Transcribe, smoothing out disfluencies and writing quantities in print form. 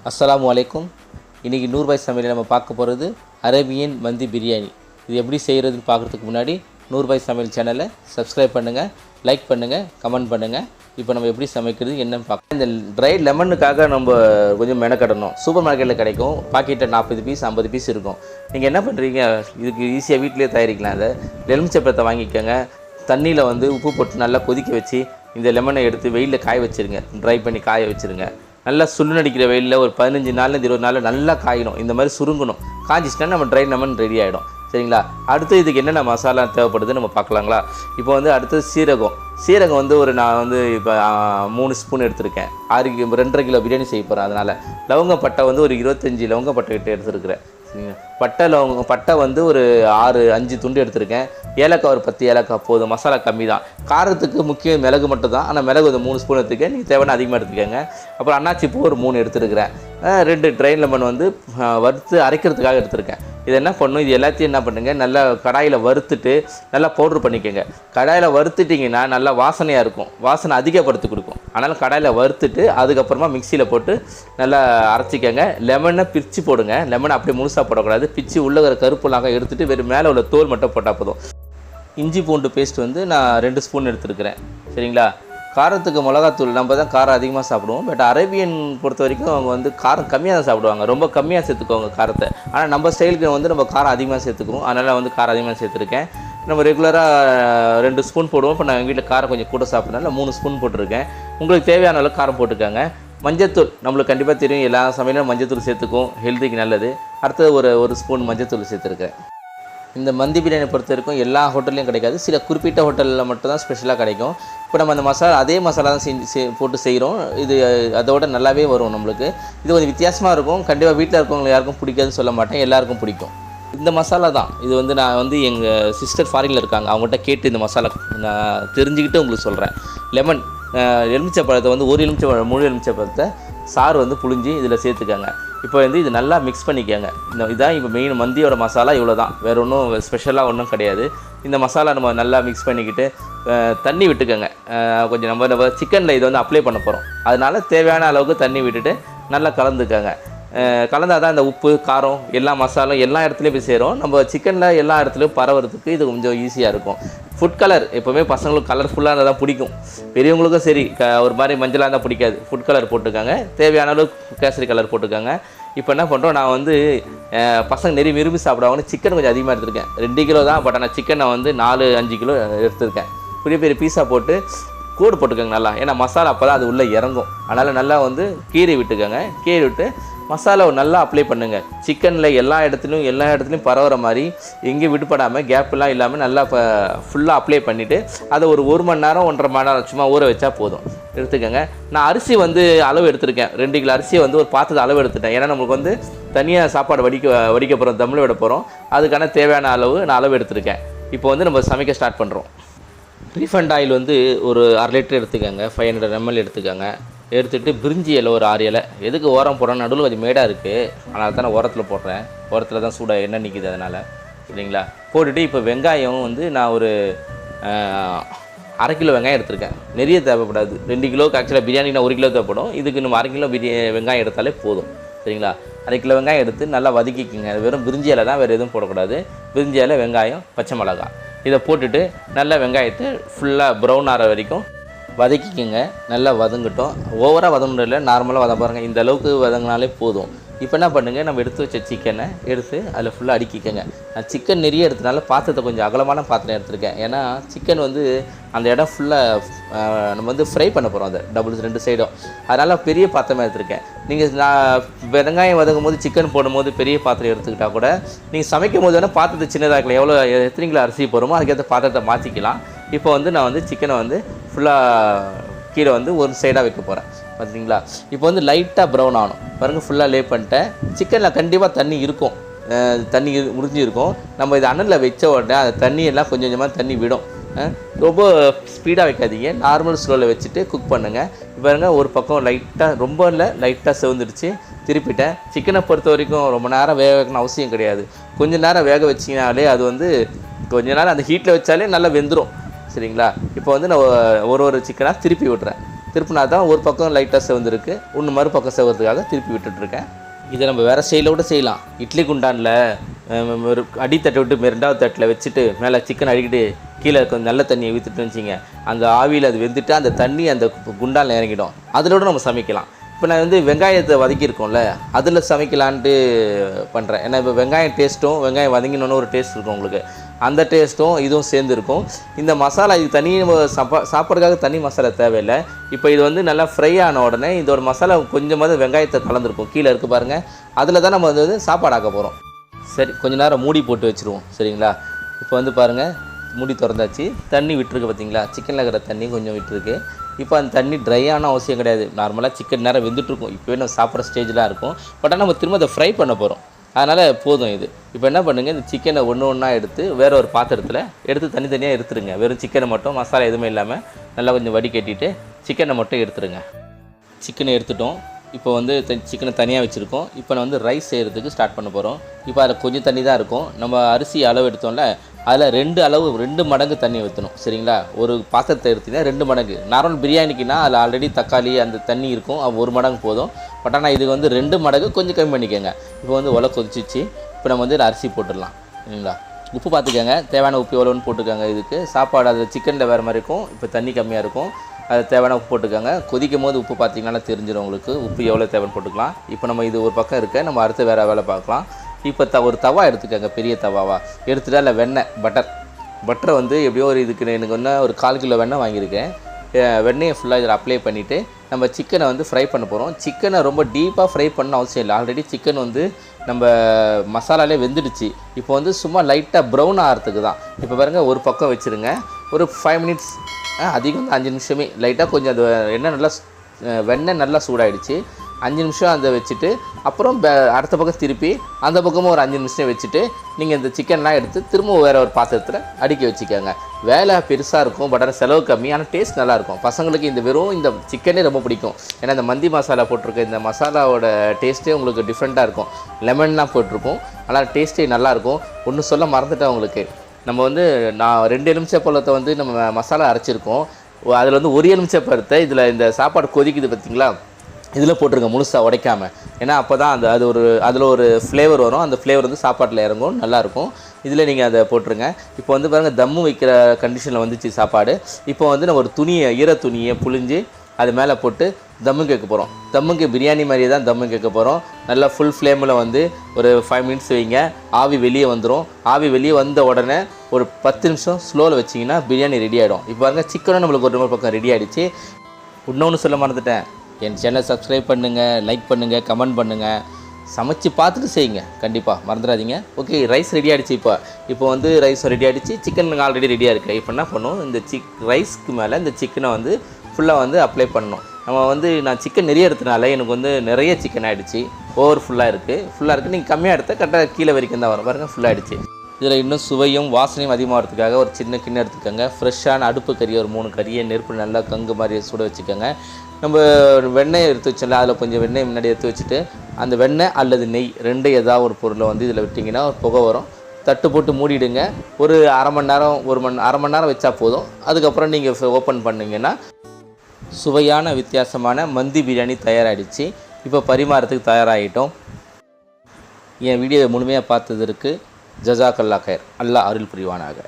அஸ்ஸலாமு அலைக்கும். இன்றைக்கி 100 ரூபாய் சமையல் நம்ம பார்க்க போகிறது அரேபியன் மந்தி பிரியாணி. இது எப்படி செய்கிறதுன்னு பார்க்குறதுக்கு முன்னாடி 100 ரூபாய் சமையல் சேனலை சப்ஸ்கிரைப் பண்ணுங்கள், லைக் பண்ணுங்கள், கமெண்ட் பண்ணுங்கள். இப்போ நம்ம எப்படி சமைக்கிறது என்னன்னு பார்க்கலாம். இந்த ட்ரை லெமனுக்காக நம்ம கொஞ்சம் மெனக்கடணும். சூப்பர் மார்க்கெட்டில் கிடைக்கும். பாக்கெட்டில் 40 பீஸ் 50 பீஸ் இருக்கும். நீங்கள் என்ன பண்ணுறீங்க, இதுக்கு ஈஸியாக வீட்டிலே தயாரிக்கலாம். அதை எலுமிச்சப்பழத்தை வாங்கிக்கோங்க. தண்ணியில் உப்பு போட்டு நல்லா கொதிக்க வச்சு இந்த லெமனை எடுத்து வெயிலில் காய வச்சுருங்க. ட்ரை பண்ணி காய வச்சுருங்க. நல்லா சுள்ளு அடிக்கிற வெயிலில் ஒரு 15 நாள்லேருந்து 20 நாள் நல்லா காயணும். இந்த மாதிரி சுருங்கணும். காய்ச்சிச்சுன்னா நம்ம ட்ரை லெமன் ரெடி ஆகிடும். சரிங்களா? அடுத்து இதுக்கு என்னென்ன மசாலா தேவைப்படுதுன்னு நம்ம பார்க்கலாங்களா? இப்போ அடுத்தது சீரகம் நான் இப்போ 3 ஸ்பூன் எடுத்திருக்கேன். 2.5 கிலோ பிரியாணி செய்ய போகிறேன். அதனால் லவங்கப்பட்டை ஒரு 25 லவங்கப்பட்டை கிட்ட எடுத்துருக்கிறேன். சரிங்க. பட்டை ஒரு 5 துண்டு எடுத்திருக்கேன். ஏலக்காய் ஒரு 10 ஏலக்காய் போதும். மசாலா கம்மி தான். காரத்துக்கு முக்கியம் மிளகு மட்டும் தான். ஆனால் மிளகு 3 ஸ்பூன் எடுத்துக்கேன். நீங்கள் தேவையான அதிகமாக எடுத்துக்கோங்க. அப்புறம் அன்னாச்சி பூ ஒரு 3 எடுத்துருக்கிறேன். 2 ட்ரை லெமன் வறுத்து அரைக்கிறதுக்காக எடுத்திருக்கேன். இது என்ன பண்ணணும், இது எல்லாத்தையும் என்ன பண்ணுங்க, நல்லா கடாயில் வறுத்துட்டு நல்லா பவுட்ரு பண்ணிக்கோங்க. கடாயில் வறுத்துட்டிங்கன்னா நல்லா வாசனையாக இருக்கும். வாசனை அதிகப்படுத்தி கொடுக்கும். அதனால் கடாயில் வறுத்துட்டு அதுக்கப்புறமா மிக்சியில் போட்டு நல்லா அரைச்சிக்கோங்க. லெமனை பிரித்து போடுங்க. லெமனை அப்படியே முழுசாக போடக்கூடாது. பிச்சு உள்ள இருக்கிற கருப்புலாக எடுத்துகிட்டு வெறும் மேலே உள்ள தோல் மட்டும் போட்டால் போதும். இஞ்சி பூண்டு பேஸ்ட் நான் 2 ஸ்பூன் எடுத்துருக்கிறேன். சரிங்களா? காரத்துக்கு மிளகாத்தூள் நம்ம தான் காரம் அதிகமாக சாப்பிடுவோம். பட் அரேபியன் பொறுத்த வரைக்கும் அவங்க காரம் கம்மியாக தான் சாப்பிடுவாங்க. ரொம்ப கம்மியாக சேர்த்துக்குவாங்க காரத்தை. ஆனால் நம்ம ஸ்டைலுக்கு நம்ம காரம் அதிகமாக சேர்த்துக்குவோம். அதனால் காரம் அதிகமாக சேர்த்துருக்கேன். நம்ம ரெகுலராக 2 ஸ்பூன் போடுவோம். இப்போ நான் எங்கள் வீட்டில் காரம் கொஞ்சம் கூட சாப்பிட்றதுனால 3 ஸ்பூன் போட்டிருக்கேன். உங்களுக்கு தேவையான அளவுக்கு காரம் போட்டுக்கோங்க. மஞ்சத்தூள் நம்மளுக்கு கண்டிப்பாக தெரியும். எல்லா சமையலும் மஞ்சத்தூள் சேர்த்துக்கும். ஹெல்த்துக்கு நல்லது. அடுத்தது ஒரு ஸ்பூன் மஞ்சத்தூள் சேர்த்துருக்கேன். இந்த மந்தி பிரியாணி பொறுத்த வரைக்கும் எல்லா ஹோட்டல்லையும் கிடைக்காது. சில குறிப்பிட்ட ஹோட்டலில் மட்டும் தான் ஸ்பெஷலாக கிடைக்கும். இப்போ நம்ம அந்த அதே மசாலா தான் போட்டு செய்கிறோம். இது அதோட நல்லாவே வரும். நம்மளுக்கு இது கொஞ்சம் வித்தியாசமாக இருக்கும். கண்டிப்பாக வீட்டில் இருக்கவங்க யாருக்கும் பிடிக்காதுன்னு சொல்ல மாட்டேன். எல்லாருக்கும் பிடிக்கும். இந்த மசாலா தான் இது நான் எங்கள் சிஸ்டர் ஃபாரினில் இருக்காங்க. அவங்கள்ட்ட கேட்டு இந்த மசாலா நான் தெரிஞ்சுக்கிட்டு உங்களுக்கு சொல்கிறேன். லெமன் எலுமிச்சப்பழத்தை ஒரு முழு எலுமிச்சப்பழத்தை சாறு புழிஞ்சு இதில் சேர்த்துக்கங்க. இப்போ இது நல்லா மிக்ஸ் பண்ணிக்கோங்க. இதுதான் இப்போ மெயின் மந்தியோட மசாலா. இவ்வளோ தான், வேறு ஒன்றும் ஸ்பெஷலாக ஒன்றும் கிடையாது. இந்த மசாலா நம்ம நல்லா மிக்ஸ் பண்ணிக்கிட்டு தண்ணி விட்டுக்கோங்க. கொஞ்சம் நம்ம சிக்கனில் இதை அப்ளை பண்ண போகிறோம். அதனால் தேவையான அளவுக்கு தண்ணி விட்டுட்டு நல்லா கலந்துக்கோங்க. கலந்தால் தான் இந்த உப்பு காரம் எல்லா மசாலும் எல்லா இடத்துலையும் போய் சேரும். நம்ம சிக்கனில் எல்லா இடத்துலையும் பரவுறதுக்கு இது கொஞ்சம் ஈஸியாக இருக்கும். ஃபுட் கலர் எப்போவுமே பசங்களுக்கு கலர்ஃபுல்லாக இருந்தால் தான் பிடிக்கும். பெரியவங்களுக்கும் சரி, ஒரு மாதிரி மஞ்சளாக இருந்தால் பிடிக்காது. ஃபுட் கலர் போட்டுக்கோங்க. தேவையான அளவுக்கு கேசரி கலர் போட்டுக்கோங்க. இப்போ என்ன பண்ணுறோம், நான் பசங்க நிறைய விரும்பி சாப்பிடுவாங்கன்னு சிக்கன் கொஞ்சம் அதிகமாக எடுத்திருக்கேன். 2 கிலோ தான். பட் ஆனால் சிக்கன் நான் 4-5 கிலோ எடுத்திருக்கேன். பெரிய பெரிய பீஸாக போட்டு கூடு போட்டுக்கோங்க நல்லா. ஏன்னா மசாலா அப்போ தான் அது உள்ளே இறங்கும். அதனால் நல்லா கீறி விட்டுக்கோங்க. கீறி விட்டு மசாலாவை நல்லா அப்ளை பண்ணுங்கள். சிக்கனில் எல்லா இடத்துலையும் பரவுற மாதிரி எங்கேயும் விடுபடாமல் கேப்லாம் இல்லாமல் நல்லா ஃபுல்லாக அப்ளை பண்ணிவிட்டு அதை ஒரு 1 மணி நேரம் 1.5 மணி நேரம் சும்மா ஊற வச்சா போதும். எடுத்துக்கோங்க. நான் அரிசி அளவு எடுத்திருக்கேன். 2 கிலோ அரிசியை ஒரு பாத்திரத்தை அளவு எடுத்துட்டேன். ஏன்னா நம்மளுக்கு தனியாக சாப்பாடு வடிக்க போகிறோம், தம்மில் விட போகிறோம். அதுக்கான தேவையான நான் அளவு எடுத்திருக்கேன். இப்போ நம்ம சமைக்க ஸ்டார்ட் பண்ணுறோம். ரீஃபண்ட் ஆயில் ஒரு 1/2 லிட்டர் எடுத்துக்கோங்க. 500 ml எடுத்துக்கோங்க. எடுத்துகிட்டு பிரிஞ்சி இலை ஒரு 6 இலை. எதுக்கு ஓரம் போடுறேன், நடுவில் கொஞ்சம் மேடாக இருக்குது. அதனால தான் நான் ஓரத்தில் போடுறேன். ஓரத்தில் தான் சூடாக எண்ணெய் நிற்கிது. அதனால் சரிங்களா? போட்டுட்டு இப்போ வெங்காயம் நான் ஒரு 1/2 கிலோ வெங்காயம் எடுத்திருக்கேன். நிறைய தேவைப்படாது. 2 கிலோவுக்கு ஆக்சுவலாக பிரியாணினா 1 கிலோ தேவைப்படும். இதுக்கு நம்ம 1/2 கிலோ வெங்காயம் எடுத்தாலே போதும். சரிங்களா? 1/2 கிலோ வெங்காயம் எடுத்து நல்லா வதக்கிக்குங்க. வெறும் பிரிஞ்சி இலை தான், வேறு எதுவும் போடக்கூடாது. பிரிஞ்சி இலை, வெங்காயம், பச்சை மிளகாய் இதை போட்டுட்டு நல்லா வெங்காயத்தை ஃபுல்லாக ப்ரௌன் ஆகிற வரைக்கும் வதக்கிக்கோங்க. நல்லா வதங்கட்டும். ஓவராக வதங்கணும் இல்லை, நார்மலாக வதங்க பாருங்கள். இந்த அளவுக்கு வதங்கினாலே போதும். இப்போ என்ன பண்ணுங்கள், நம்ம எடுத்து வச்ச சிக்கனை எடுத்து அதில் ஃபுல்லாக அடுக்கிக்கோங்க. நான் சிக்கன் நிறைய எடுத்தனால பாத்திரத்தை கொஞ்சம் அகலமான பாத்திரம் எடுத்திருக்கேன். ஏன்னா சிக்கன் அந்த இடம் ஃபுல்லாக நம்ம ஃப்ரை பண்ண போகிறோம். அதை டபுள்ஸ் 2 சைடும். அதனால் பெரிய பாத்திரமாக எடுத்திருக்கேன். நீங்கள் நான் வெங்காயம் வதங்கும் போது சிக்கன் போடும்போது பெரிய பாத்திரம் எடுத்துக்கிட்டால் கூட நீங்கள் சமைக்கும் போது வேணால் பாத்திரத்தை சின்னதாக இருக்கலாம். எத்தனை கிலோ அரிசி போடுமோ அதுக்கேற்ற பாத்திரத்தை மாற்றிக்கலாம். இப்போ நான் சிக்கனை ஃபுல்லாக கீழே ஒரு சைடாக வைக்க போகிறேன். பார்த்தீங்களா? இப்போ லைட்டாக ப்ரௌன் ஆகணும் பாருங்கள். ஃபுல்லாக லே பண்ணிட்டேன். சிக்கனில் கண்டிப்பாக தண்ணி இருக்கும். தண்ணி முடிஞ்சு இருக்கும். நம்ம இதை அனலில் வச்ச உடனே அந்த தண்ணியெல்லாம் கொஞ்சம் கொஞ்சமாக தண்ணி விடும். ரொம்ப ஸ்பீடாக வைக்காதீங்க. நார்மல் ஸ்லோவில் வச்சுட்டு குக் பண்ணுங்கள். பாருங்கள், ஒரு பக்கம் லைட்டாக, ரொம்ப இல்லை, லைட்டாக செவந்துடுச்சு. திருப்பிட்டேன். சிக்கனை பொறுத்த வரைக்கும் ரொம்ப நேரம் வேக வைக்கணும் அவசியம் கிடையாது. கொஞ்சம் நேரம் வேக வச்சிங்கனாலே அது கொஞ்ச நேரம் அந்த ஹீட்டில் வச்சாலே நல்லா வெந்துடும். சரிங்களா? இப்போ நான் ஒரு சிக்கனாக திருப்பி விட்றேன். திருப்பினா தான் ஒரு பக்கம் லைட்டாக செவந்துருக்கு, ஒன்று மறுபக்கம் செவறதுக்காக திருப்பி விட்டுட்ருக்கேன். இதை நம்ம வேறு ஸ்டைலில் கூட செய்யலாம். இட்லி குண்டானில் ஒரு அடித்தட்டை விட்டு 2வது தட்டில் வச்சுட்டு மேலே சிக்கன் அடிக்கிட்டு கீழே கொஞ்சம் நல்ல தண்ணியை ஊற்றிட்டு வச்சிங்க, அந்த ஆவியில் அது வெந்துட்டு அந்த தண்ணி அந்த குண்டானில் இறங்கிடும். அதிலோட நம்ம சமைக்கலாம். இப்போ நான் வந்து வெங்காயத்தை வதக்கியிருக்கோம்ல, அதில் சமைக்கலான்ட்டு பண்ணுறேன். ஏன்னா இப்போ வெங்காயம் டேஸ்ட்டும் வெங்காயம் வதங்கினோன்னு ஒரு டேஸ்ட் இருக்கும் உங்களுக்கு, அந்த டேஸ்ட்டும் இதுவும் சேர்ந்துருக்கும். இந்த மசாலா இது தனி சாப்பாடுக்காக தனி மசாலா தேவையில்லை. இப்போ இது வந்து நல்லா ஃப்ரை ஆன உடனே இதோட மசாலா கொஞ்சமாவது வெங்காயத்தை கலந்துருக்கும், கீழே இருக்குது பாருங்கள், அதில் தான் நம்ம வந்து சாப்பாடு ஆக்க போகிறோம். சரி, கொஞ்ச நேரம் மூடி போட்டு வச்சுருவோம். சரிங்களா? இப்போ வந்து பாருங்கள், மூடி திறந்தாச்சு, தண்ணி விட்டுருக்கு பார்த்தீங்களா, சிக்கனில் இருக்கிற தண்ணி கொஞ்சம் விட்டுருக்கு. இப்போ அந்த தண்ணி ட்ரை ஆன அவசியம் கிடையாது. நார்மலாக சிக்கன் நேரம் வெந்துட்டுருக்கும், இப்போவே நம்ம சாப்பிட்ற ஸ்டேஜ்லாம் இருக்கும். பட் ஆனால் நம்ம திரும்ப அதை ஃப்ரை பண்ண போகிறோம், அதனால் போதும் இது. இப்போ என்ன பண்ணுங்கள், இந்த சிக்கனை ஒன்றா எடுத்து வேறு ஒரு பாத்திரத்தில் எடுத்து தனித்தனியாக எடுத்துருங்க. வெறும் சிக்கனை மட்டும், மசாலா எதுவுமே இல்லாமல் நல்லா கொஞ்சம் வடிகட்டிட்டு சிக்கனை மட்டும் எடுத்துருங்க. சிக்கனை எடுத்துட்டோம். இப்போ வந்து சிக்கனை தனியாக வச்சுருக்கோம். இப்போ நான் வந்து ரைஸ் செய்கிறதுக்கு ஸ்டார்ட் பண்ண போகிறோம். இப்போ அதில் கொஞ்சம் தண்ணி தான் இருக்கும். நம்ம அரிசி அளவு எடுத்தோம்ல, அதில் 2 மடங்கு தண்ணி ஊற்றணும். சரிங்களா? ஒரு பாத்திரத்தை எடுத்திங்கன்னா 2 மடங்கு. நார்மல் பிரியாணிக்குன்னா அதில் ஆல்ரெடி தக்காளி அந்த தண்ணி இருக்கும், அது 1 மடங்கு போதும். பட் ஆனால் இதுக்கு வந்து 2 மடங்கு கொஞ்சம் கம்மி பண்ணிக்கோங்க. இப்போ வந்து உலை கொதிச்சிச்சு. இப்போ நம்ம வந்து அரிசி போட்டுடலாம். சரிங்களா? உப்பு பார்த்துக்கோங்க, தேவையான உப்பு எவ்வளோன்னு போட்டுக்கோங்க. இதுக்கு சாப்பாடு அது சிக்கனில் வேறு மாதிரி இருக்கும், இப்போ தண்ணி கம்மியாக இருக்கும், அது தேவையான உப்பு போட்டுக்கோங்க. கொதிக்கும் போது உப்பு பார்த்தீங்கன்னா தெரிஞ்சிடும் உங்களுக்கு, உப்பு எவ்வளோ தேவைன்னு போட்டுக்கலாம். இப்போ நம்ம இது ஒரு பக்கம் இருக்க, நம்ம அடுத்து வேறு வேலை பார்க்கலாம். இப்போ ஒரு தவா எடுத்துக்கோங்க, பெரிய தவாவா எடுத்துகிட்டு அதில் வெண்ணெய் பட்டரை வந்து எப்படியோ ஒரு இதுக்கு எனக்கு வந்து ஒரு 1/4 கிலோ வெண்ணெய் வாங்கியிருக்கேன். வெண்ணெயை ஃபுல்லாக இதில் அப்ளை பண்ணிவிட்டு நம்ம சிக்கனை வந்து ஃப்ரை பண்ண போகிறோம். சிக்கனை ரொம்ப டீப்பாக ஃப்ரை பண்ண அவசியம் இல்லை, ஆல்ரெடி சிக்கன் வந்து நம்ம மசாலாலே வெந்துடுச்சு. இப்போ வந்து சும்மா லைட்டாக ப்ரௌன் ஆகிறதுக்கு தான். இப்போ பாருங்கள், ஒரு பக்கம் வச்சுருங்க, ஒரு 5 மினிட்ஸ், அதிகம் வந்து 5 நிமிஷமே. லைட்டாக கொஞ்சம் அது வெண்ணெய் நல்லா சூடாகிடுச்சு. 5 நிமிஷம் அதை வச்சுட்டு அப்புறம் அடுத்த பக்கம் திருப்பி அந்த பக்கமும் ஒரு 5 நிமிஷம் வச்சுட்டு நீங்கள் இந்த சிக்கன்லாம் எடுத்து திரும்ப வேறு ஒரு பாத்திரத்தில் அடுக்கி வச்சுக்கோங்க. வேலை பெருசாக இருக்கும், பட் ஆனால் செலவு கம்மி, ஆனால் டேஸ்ட் நல்லாயிருக்கும். பசங்களுக்கு இந்த சிக்கனே ரொம்ப பிடிக்கும். ஏன்னா இந்த மந்தி மசாலா போட்டிருக்க இந்த மசாலாவோட டேஸ்ட்டே உங்களுக்கு டிஃப்ரெண்ட்டாக இருக்கும். லெமன்லாம் போட்டிருக்கும், ஆனால் டேஸ்ட்டே நல்லாயிருக்கும். ஒன்று சொல்ல மறந்துட்டேன் உங்களுக்கு, நம்ம வந்து நான் 2 எலுமிச்சை வந்து நம்ம மசாலா அரைச்சிருக்கோம். அதில் வந்து 1 எலுமிச்சை பழத்தை இதில் இந்த சாப்பாடு கொதிக்குது பார்த்தீங்களா, இதில் போட்டிருங்க முழுசாக உடைக்காமல். ஏன்னா அப்போ தான் அதில் ஒரு ஃப்ளேவர் வரும், அந்த ஃப்ளேவர் வந்து சாப்பாட்டில் இறங்கும், நல்லாயிருக்கும். இதில் நீங்கள் அதை போட்டுருங்க. இப்போ வந்து பாருங்கள், தம்மு வைக்கிற கண்டிஷனில் வந்துச்சு சாப்பாடு. இப்போ வந்து நம்ம ஒரு ஈர துணியை புழிஞ்சு அது மேலே போட்டு தம்மு கேட்க போகிறோம். தம்முக்கு பிரியாணி மாதிரியே தான் தம்மு கேட்க போகிறோம். நல்லா ஃபுல் ஃப்ளேமில் வந்து ஒரு 5 மினிட்ஸ் வைங்க, ஆவி வெளியே வந்துடும். ஆவி வெளியே வந்த உடனே ஒரு 10 நிமிஷம் ஸ்லோவில் வச்சிங்கன்னா பிரியாணி ரெடி ஆகிடும். இப்போ பாருங்கள், சிக்கனும் நம்மளுக்கு ஒரு பக்கம் ரெடி ஆகிடுச்சு. இன்னொன்று சொல்ல மறந்துட்டேன், என் சேனலை சப்ஸ்கிரைப் பண்ணுங்கள், லைக் பண்ணுங்கள், கமெண்ட் பண்ணுங்கள், சமைச்சு பார்த்துட்டு செய்யுங்க, கண்டிப்பாக மறந்துடாதீங்க. ஓகே, ரைஸ் ரெடி ஆகிடுச்சு. இப்போ வந்து ரைஸ் ரெடி ஆகிடுச்சு, சிக்கன் ஆல்ரெடி ரெடியாக இருக்குது. இப்போ என்ன பண்ணுவோம், இந்த ரைஸ்க்கு மேலே இந்த சிக்கனை வந்து ஃபுல்லாக வந்து அப்ளை பண்ணணும். நம்ம வந்து நான் சிக்கன் நிறைய எடுத்தனால எனக்கு வந்து நிறைய சிக்கன் ஆகிடுச்சு, ஓவர் ஃபுல்லாக இருக்குது. நீங்கள் கம்மியாக எடுத்தால் கரெக்டாக கீழே வரைக்கும் தான் வரும். பாருங்கள், ஃபுல்லாகிடுச்சு. இதில் இன்னும் சுவையும் வாசனையும் அதிகமாகிறதுக்காக ஒரு சின்ன கிண்ணம் எடுத்துக்கோங்க. ஃப்ரெஷ்ஷான அடுப்பு கறியை ஒரு 3 கறியை நெருப்பு நல்லா கங்கு மாதிரி சுட வச்சுக்கோங்க. நம்ம வெண்ணெய் எடுத்து வச்சோம்ல, அதில் கொஞ்சம் வெண்ணெய் முன்னாடி எடுத்து வச்சுட்டு அந்த வெண்ணெய் அல்லது நெய் 2 ஏதாவது ஒரு பொருளை வந்து இதில் விட்டிங்கன்னா ஒரு புகை வரும். தட்டு போட்டு மூடிடுங்க. ஒரு அரை மணி நேரம் வச்சா போதும். அதுக்கப்புறம் நீங்கள் ஓப்பன் பண்ணிங்கன்னா சுவையான வித்தியாசமான மந்தி பிரியாணி தயாராகிடுச்சு. இப்போ பரிமாறத்துக்கு தயாராகிட்டோம். என் வீடியோவை முழுமையாக பார்த்ததற்கு ஜஸாக்கல்லாஹ் கைர். அல்லாஹ் அருள் புரிவானாக.